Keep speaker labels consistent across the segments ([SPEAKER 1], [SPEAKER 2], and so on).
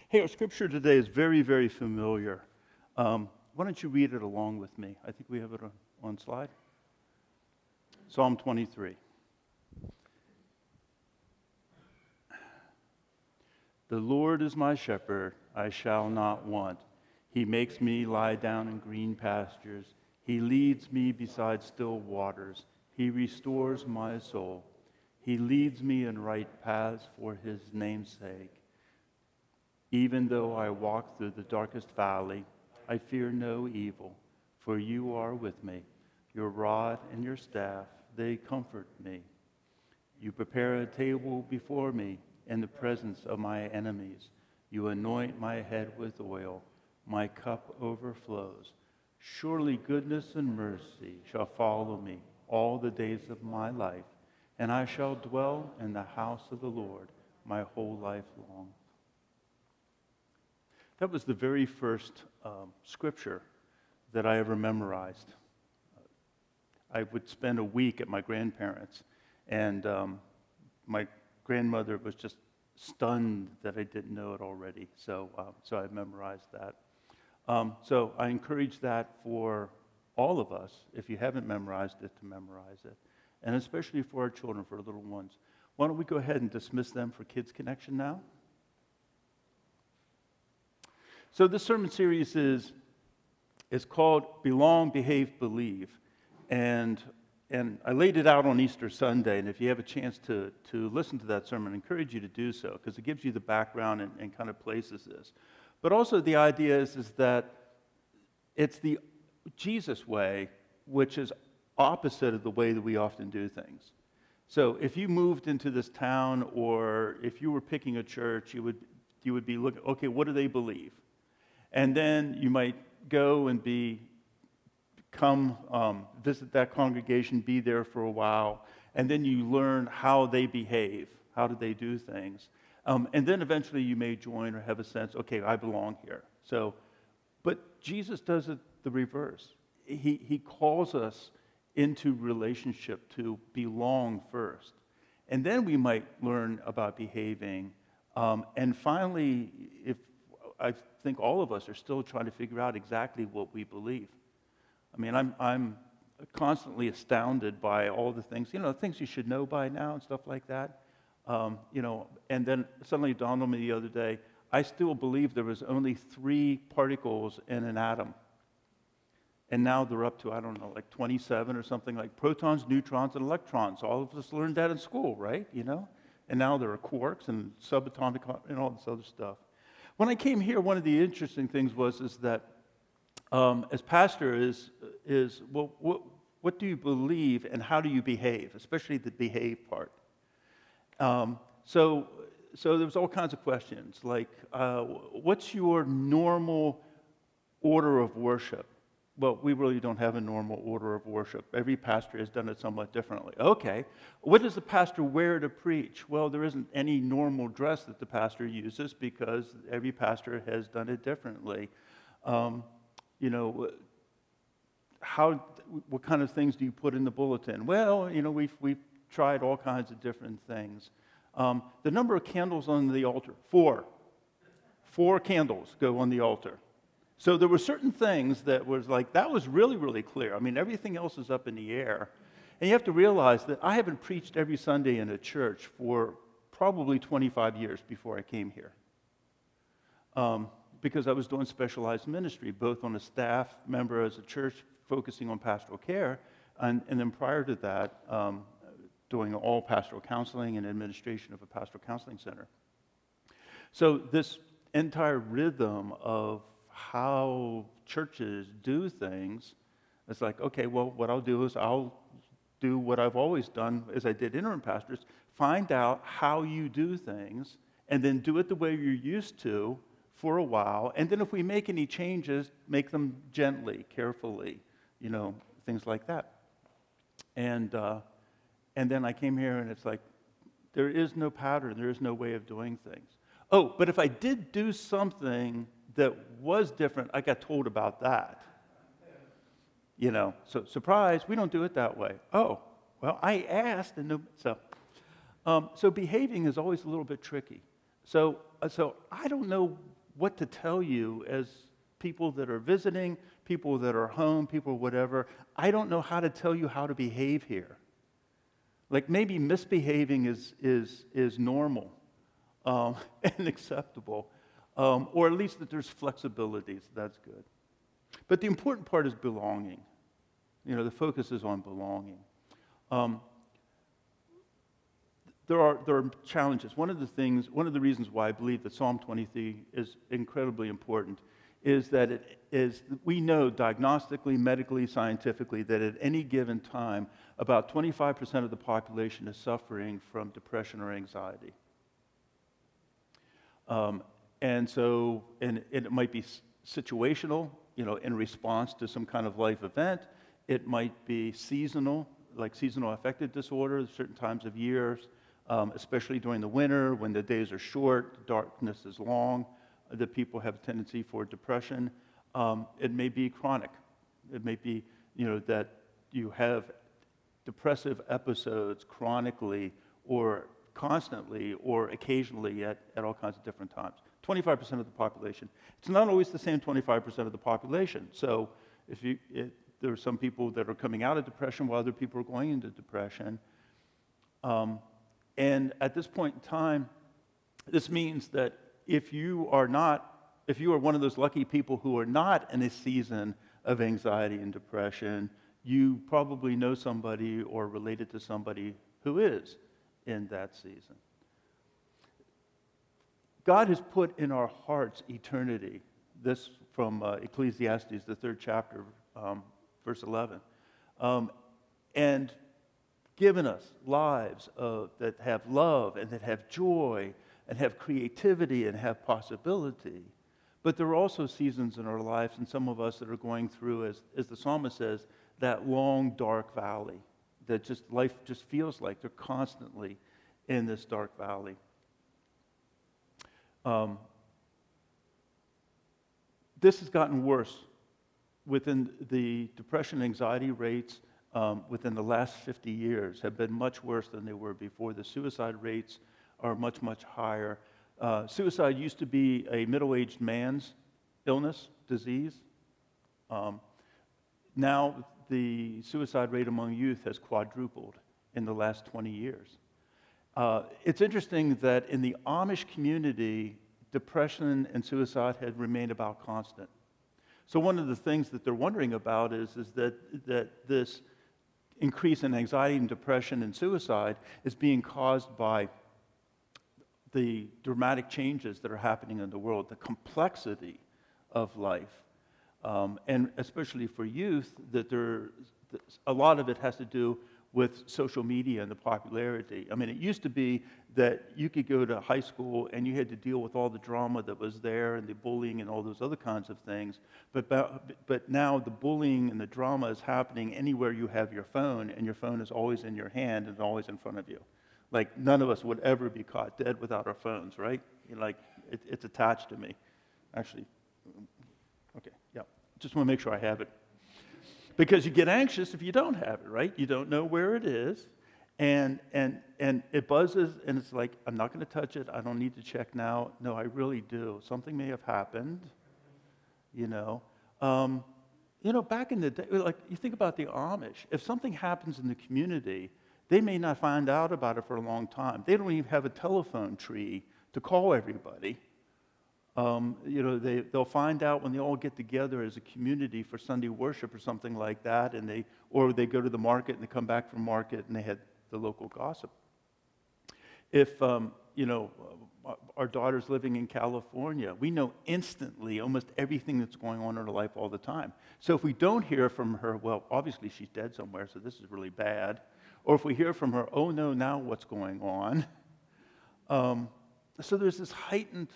[SPEAKER 1] Hey, our scripture today is very, very familiar. Why don't you read it along with me? I think we have it on slide. Psalm 23. The Lord is my shepherd, I shall not want. He makes me lie down in green pastures. He leads me beside still waters. He restores my soul. He leads me in right paths for his name's sake. Even though I walk through the darkest valley, I fear no evil, for you are with me. Your rod and your staff, they comfort me. You prepare a table before me in the presence of my enemies. You anoint my head with oil. My cup overflows. Surely goodness and mercy shall follow me all the days of my life, and I shall dwell in the house of the Lord my whole life long. That was the very first scripture that I ever memorized. I would spend a week at my grandparents', and my grandmother was just stunned that I didn't know it already. So I memorized that. So I encourage that for all of us, if you haven't memorized it, to memorize it, and especially for our children, for our little ones. Why don't we go ahead and dismiss them for Kids Connection now? So this sermon series is called Belong, Behave, Believe. And I laid it out on Easter Sunday, and if you have a chance to listen to that sermon, I encourage you to do so, because it gives you the background and kind of places this. But also the idea is that it's the Jesus way, which is opposite of the way that we often do things. So if you moved into this town, or if you were picking a church, you would be looking, okay, what do they believe? And then you might go and come visit that congregation, be there for a while, and then you learn how they behave, how do they do things. And then eventually you may join or have a sense, okay, I belong here. So, but Jesus does it the reverse. He calls us into relationship to belong first. And then we might learn about behaving. And finally, I think all of us are still trying to figure out exactly what we believe. I mean, I'm constantly astounded by all the things, things you should know by now and stuff like that. And then suddenly it dawned on me the other day, I still believe there was only 3 particles in an atom. And now they're up to, I don't know, like 27 or something, like protons, neutrons, and electrons. All of us learned that in school, right? And now there are quarks and subatomic and all this other stuff. When I came here, one of the interesting things is that as pastor is well, what do you believe and how do you behave, especially the behave part. So there was all kinds of questions like, what's your normal order of worship? Well, we really don't have a normal order of worship. Every pastor has done it somewhat differently. Okay, what does the pastor wear to preach? Well, there isn't any normal dress that the pastor uses because every pastor has done it differently. What kind of things do you put in the bulletin? Well, we've tried all kinds of different things. The number of candles on the altar, 4. 4 candles go on the altar. So there were certain things that was really, really clear. I mean, everything else is up in the air. And you have to realize that I haven't preached every Sunday in a church for probably 25 years before I came here. Because I was doing specialized ministry, both on a staff member as a church focusing on pastoral care, and then prior to that, doing all pastoral counseling and administration of a pastoral counseling center. So this entire rhythm of how churches do things, it's like, okay, well, what I'll do is I'll do what I've always done as I did interim pastors, find out how you do things, and then do it the way you're used to for a while, and then if we make any changes, make them gently, carefully, things like that. And then I came here, and it's like, there is no pattern, there is no way of doing things. Oh, but if I did do something that was different, I got told about that. So surprise, we don't do it that way. Oh, well, I asked, and so behaving is always a little bit tricky. So I don't know what to tell you as people that are visiting, people that are home, people whatever. I don't know how to tell you how to behave here. Like maybe misbehaving is normal and acceptable, or at least that there's flexibility, so that's good. But the important part is belonging. The focus is on belonging. There are challenges. One of the reasons why I believe that Psalm 23 is incredibly important is that we know diagnostically, medically, scientifically, that at any given time, about 25% of the population is suffering from depression or anxiety. And it might be situational, in response to some kind of life event. It might be seasonal, like seasonal affective disorder, certain times of years, especially during the winter when the days are short, darkness is long, that people have a tendency for depression. It may be chronic. It may be, that you have depressive episodes chronically or constantly or occasionally at all kinds of different times. 25% of the population. It's not always the same 25% of the population. So there are some people that are coming out of depression while other people are going into depression. And at this point in time, this means that if you are one of those lucky people who are not in a season of anxiety and depression, you probably know somebody or related to somebody who is in that season. God has put in our hearts eternity. This from Ecclesiastes, the 3rd chapter, verse 11. And given us lives that have love and that have joy and have creativity and have possibility. But there are also seasons in our lives, and some of us that are going through, as the psalmist says, that long, dark valley that life just feels like they're constantly in this dark valley. This has gotten worse within the depression and anxiety rates within the last 50 years have been much worse than they were before. The suicide rates are much, much higher. Suicide used to be a middle-aged man's illness, disease. Now the suicide rate among youth has quadrupled in the last 20 years. It's interesting that in the Amish community, depression and suicide had remained about constant. So one of the things that they're wondering about is that this increase in anxiety and depression and suicide is being caused by the dramatic changes that are happening in the world, the complexity of life, and especially for youth, a lot of it has to do with social media and the popularity. I mean, it used to be that you could go to high school and you had to deal with all the drama that was there and the bullying and all those other kinds of things. But now the bullying and the drama is happening anywhere you have your phone, and your phone is always in your hand and always in front of you. Like, none of us would ever be caught dead without our phones, right? It's attached to me. Actually, okay, yeah. Just want to make sure I have it. Because you get anxious if you don't have it, right? You don't know where it is, and it buzzes, and it's like, I'm not going to touch it. I don't need to check now. No, I really do. Something may have happened, Back in the day, like you think about the Amish. If something happens in the community, they may not find out about it for a long time. They don't even have a telephone tree to call everybody. They'll find out when they all get together as a community for Sunday worship or something like that, or they go to the market and they come back from market and they had the local gossip. If our daughter's living in California, we know instantly almost everything that's going on in her life all the time. So if we don't hear from her, well, obviously she's dead somewhere, so this is really bad. Or if we hear from her, oh no, now what's going on? So there's this heightened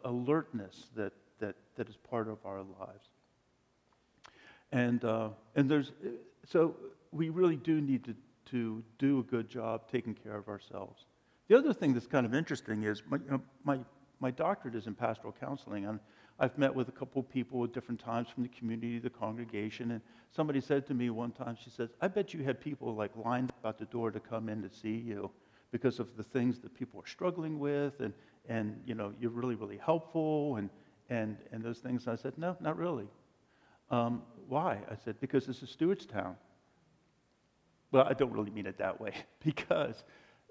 [SPEAKER 1] alertness that is part of our lives, and so we really do need to do a good job taking care of ourselves. The other thing that's kind of interesting is my doctorate is in pastoral counseling, and I've met with a couple of people at different times from the community, the congregation, and somebody said to me one time, she says, I bet you had people like lined up at the door to come in to see you because of the things that people are struggling with, and you're really, really helpful, and those things. And I said, no, not really. Why? I said, because this is Stewartstown. Well, I don't really mean it that way, because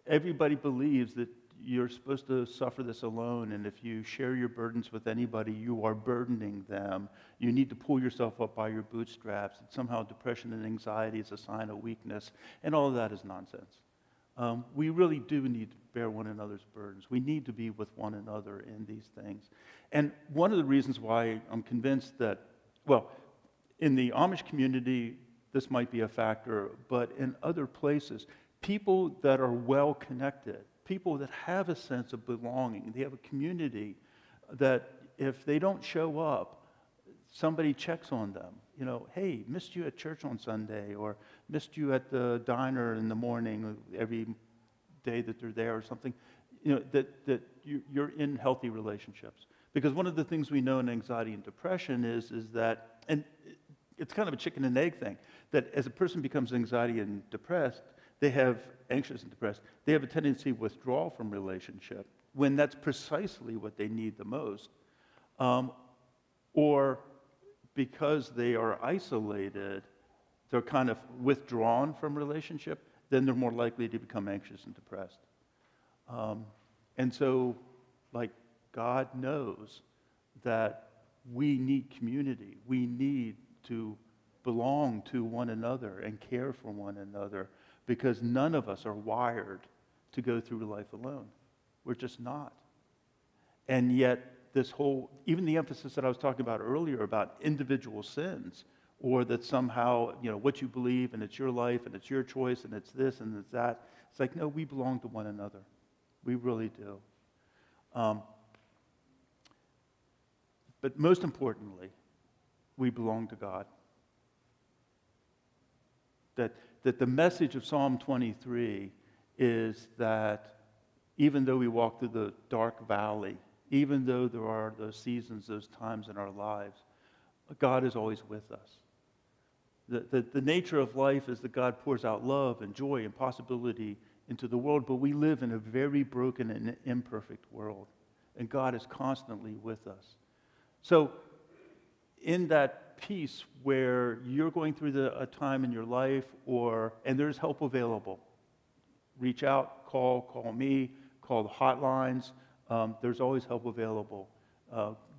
[SPEAKER 1] everybody believes that you're supposed to suffer this alone, and if you share your burdens with anybody, you are burdening them. You need to pull yourself up by your bootstraps. That somehow depression and anxiety is a sign of weakness, and all of that is nonsense. We really do need to bear one another's burdens. We need to be with one another in these things. And one of the reasons why I'm convinced that, well, in the Amish community, this might be a factor, but in other places, people that are well connected, people that have a sense of belonging, they have a community that if they don't show up, somebody checks on them. Hey, missed you at church on Sunday, or missed you at the diner in the morning every day that they're there, or something. That you're in healthy relationships. Because one of the things we know in anxiety and depression is that, and it's kind of a chicken and egg thing, that as a person becomes anxiety and depressed, anxious and depressed, they have a tendency to withdraw from relationship when that's precisely what they need the most. Or because they are isolated, they're kind of withdrawn from relationship, then they're more likely to become anxious and depressed. And so, God knows that we need community. We need to belong to one another and care for one another, because none of us are wired to go through life alone. We're just not. And yet, even the emphasis that I was talking about earlier about individual sins, or that somehow, what you believe, and it's your life, and it's your choice, and it's this, and it's that. It's like, no, we belong to one another. We really do. But most importantly, we belong to God. That the message of Psalm 23 is that even though we walk through the dark valley, even though there are those seasons, those times in our lives, God is always with us. The nature of life is that God pours out love and joy and possibility into the world, but we live in a very broken and imperfect world, and God is constantly with us. So in that piece where you're going through a time in your life, and there's help available, reach out, call me, call the hotlines. There's always help available.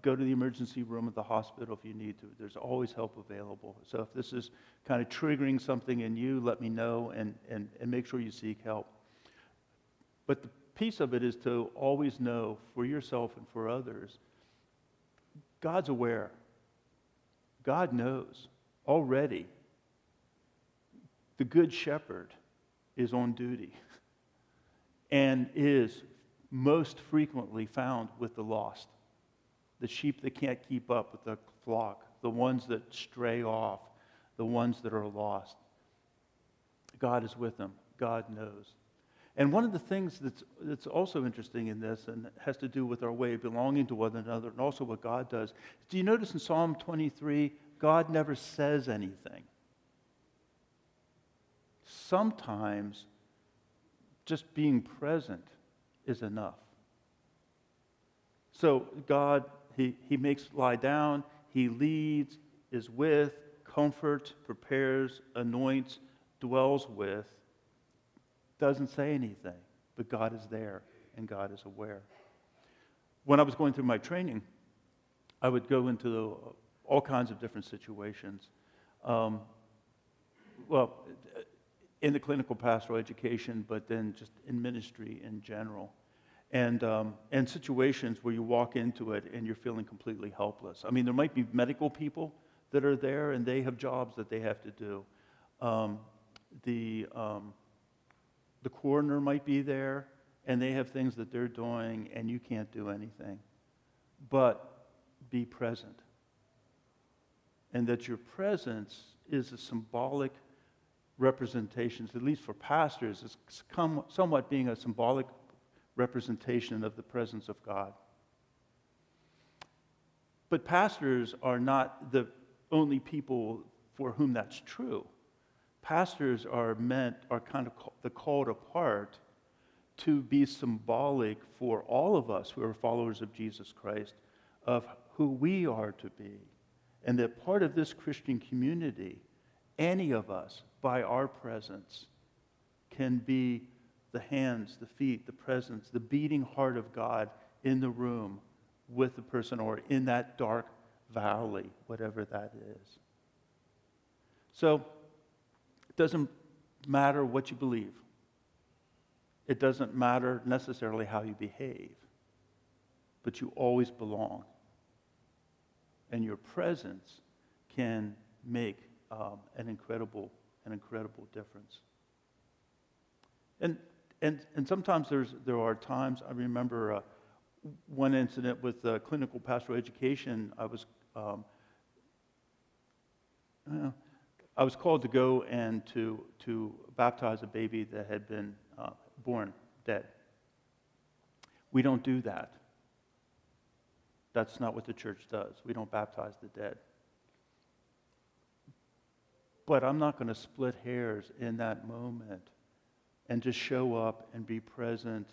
[SPEAKER 1] Go to the emergency room at the hospital if you need to. There's always help available. So if this is kind of triggering something in you, let me know, and make sure you seek help. But the piece of it is to always know for yourself and for others, God's aware. God knows already. The Good Shepherd is on duty and is most frequently found with the lost, the sheep that can't keep up with the flock, the ones that stray off, the ones that are lost. God is with them. God knows. And one of the things that's also interesting in this, and has to do with our way of belonging to one another, and also what God does, do you notice in Psalm 23, God never says anything? Sometimes just being present is enough. So God, he makes lie down, he leads, is with, comforts, prepares, anoints, dwells with, doesn't say anything, but God is there and God is aware. When I was going through my training, I would go into all kinds of different situations. In the clinical pastoral education, but then just in ministry in general. And situations where you walk into it and you're feeling completely helpless. I mean, there might be medical people that are there and they have jobs that they have to do. The coroner might be there and they have things that they're doing and you can't do anything. But be present. And that your presence is a symbolic representation, at least for pastors, it's somewhat being a symbolic representation of the presence of God. But pastors are not the only people for whom that's true. Pastors are kind of the called apart to be symbolic for all of us who are followers of Jesus Christ of who we are to be. And that part of this Christian community, any of us, by our presence, can be the hands, the feet, the presence, the beating heart of God in the room with the person or in that dark valley, whatever that is. So it doesn't matter what you believe. It doesn't matter necessarily how you behave, but you always belong. And your presence can make an incredible difference. And sometimes there are times, I remember one incident with clinical pastoral education. I was called to go and to baptize a baby that had been born dead. We don't do that. That's not what the church does. We don't baptize the dead. But I'm not going to split hairs in that moment and just show up and be present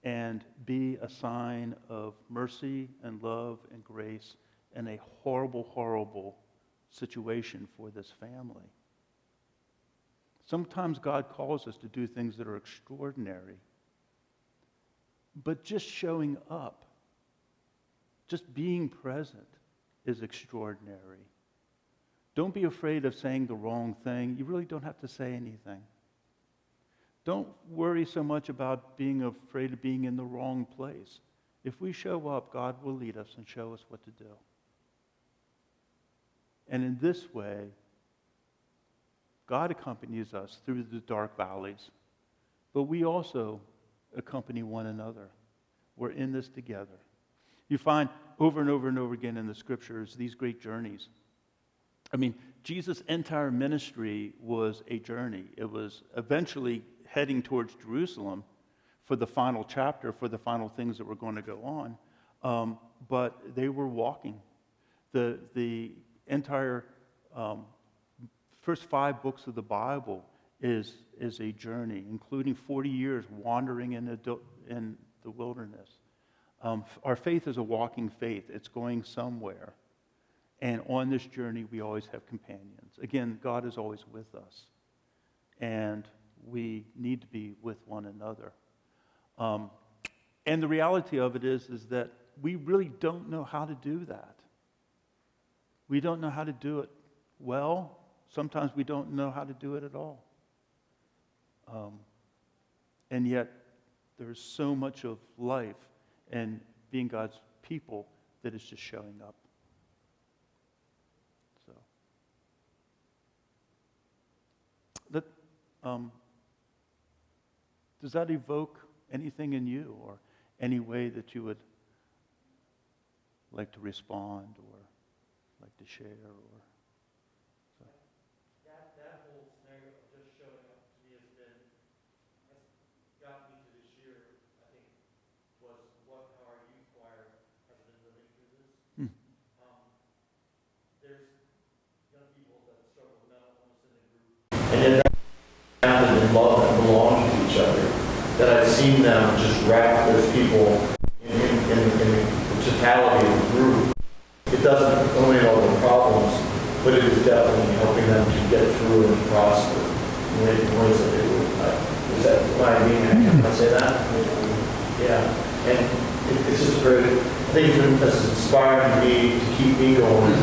[SPEAKER 1] and be a sign of mercy and love and grace in a horrible, horrible situation for this family. Sometimes God calls us to do things that are extraordinary. But just showing up, just being present is extraordinary. Don't be afraid of saying the wrong thing. You really don't have to say anything. Don't worry so much about being afraid of being in the wrong place. If we show up, God will lead us and show us what to do. And in this way, God accompanies us through the dark valleys, but we also accompany one another. We're in this together. You find over and over and over again in the scriptures these great journeys. I mean, Jesus' entire ministry was a journey. It was eventually heading towards Jerusalem for the final chapter, for the final things that were going to go on. But they were walking. The entire first 5 books of the Bible is a journey, including 40 years wandering in the wilderness. Our faith is a walking faith. It's going somewhere. And on this journey, we always have companions. Again, God is always with us. And we need to be with one another. And the reality of it is that we really don't know how to do that. We don't know how to do it well. Sometimes we don't know how to do it at all. And yet, there's so much of life and being God's people that is just showing up. So, does that evoke anything in you, or any way that you would like to respond or like to share? Or
[SPEAKER 2] that whole scenario of just showing up to me has got me to this year. I think was how our youth choir has been living through this. There's young people that struggle with mental illness in the group, and yet in love and belong to each other. That I've seen them just wrap those people in the totality of the group. It doesn't eliminate all the problems, but it is definitely helping them to get through and prosper in ways that they would. Is that what I mean? Can I say that? Yeah. And it's just great. I think it's inspiring me to keep me going.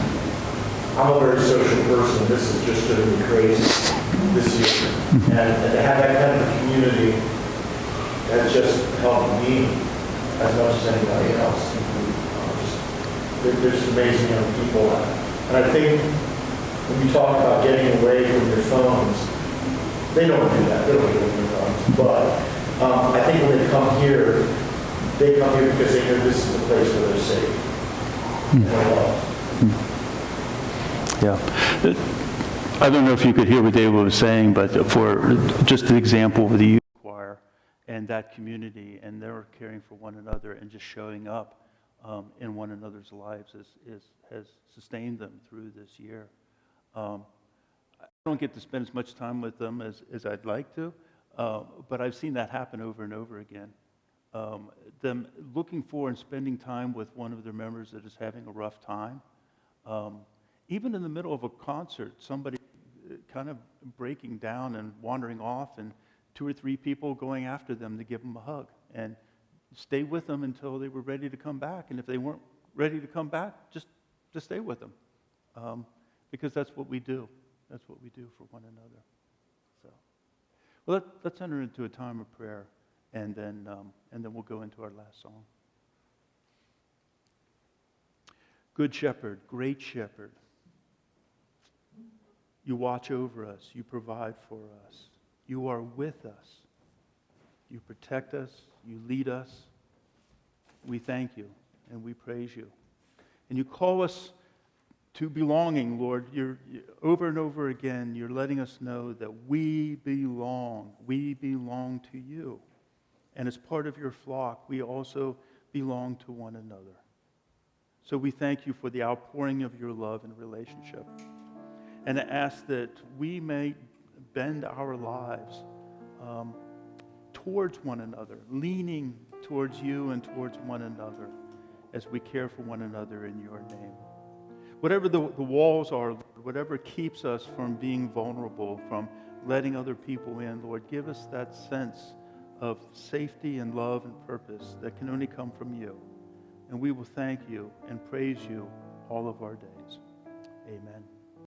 [SPEAKER 2] I'm a very social person. This has just driven me crazy this year. And to have that kind of community has just helped me as much as anybody else. There's amazing young people. And I think when you talk about getting away from your phones, they don't do that. They don't get away from their phones. But I think when they come here because they know this is the place where they're safe. And they're loved.
[SPEAKER 1] yeah. I don't know if you could hear what David was saying, but for just the example of the youth choir and that community, and they're caring for one another and just showing up in one another's lives has sustained them through this year. I don't get to spend as much time with them as I'd like to, But I've seen that happen over and over again. Them looking for and spending time with one of their members that is having a rough time. Even in the middle of a concert, somebody kind of breaking down and wandering off, and 2 or 3 people going after them to give them a hug and stay with them until they were ready to come back. And if they weren't ready to come back, just stay with them, because that's what we do. That's what we do for one another. So, well, let's enter into a time of prayer, and then we'll go into our last song. Good Shepherd, great Shepherd, you watch over us, you provide for us, you are with us, you protect us, you lead us. We thank you and we praise you. And you call us to belonging, Lord. You're over and over again, you're letting us know that we belong to you. And as part of your flock, we also belong to one another. So we thank you for the outpouring of your love and relationship. And I ask that we may bend our lives towards one another, leaning towards you and towards one another as we care for one another in your name. Whatever the walls are, Lord, whatever keeps us from being vulnerable, from letting other people in, Lord, give us that sense of safety and love and purpose that can only come from you. And we will thank you and praise you all of our days. Amen.